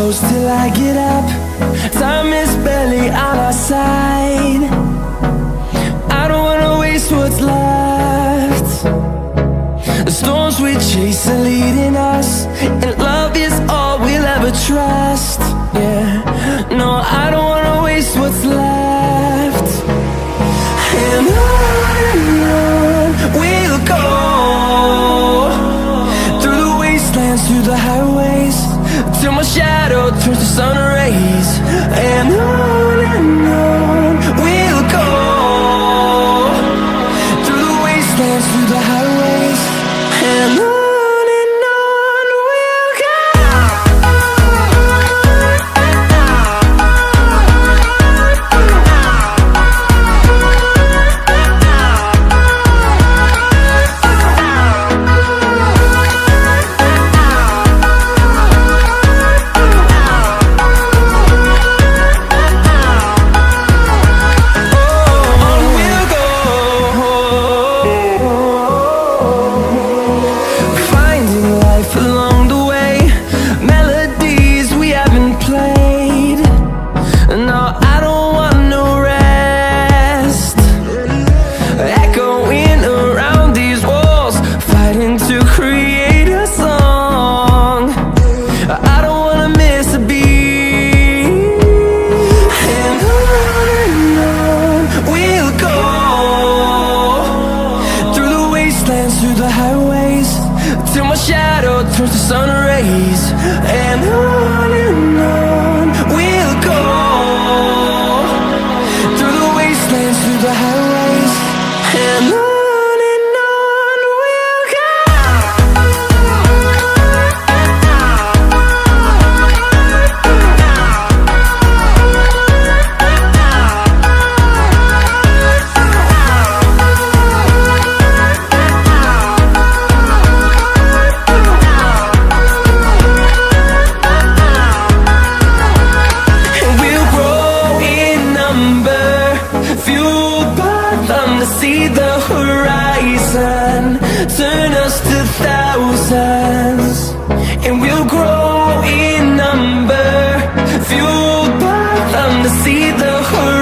close till I get up. Time is barely on our side. I don't wanna waste what's left. The storms we chase are leading us, and love is all we'll ever trust. Yeah, no, I don't wanna waste what's left. And on we'll go, through the wastelands, through the highways, till my shadow turns to sun rays. And on we'll go, through the wastelands, through the highways, and on we'll go. Through the highways, till my shadow turns to sun rays. And on we'll go, through the wastelands, through the highways, and on we'll go. See the horizon, turn us to thousands, and we'll grow in number, fueled by them to see the horizon.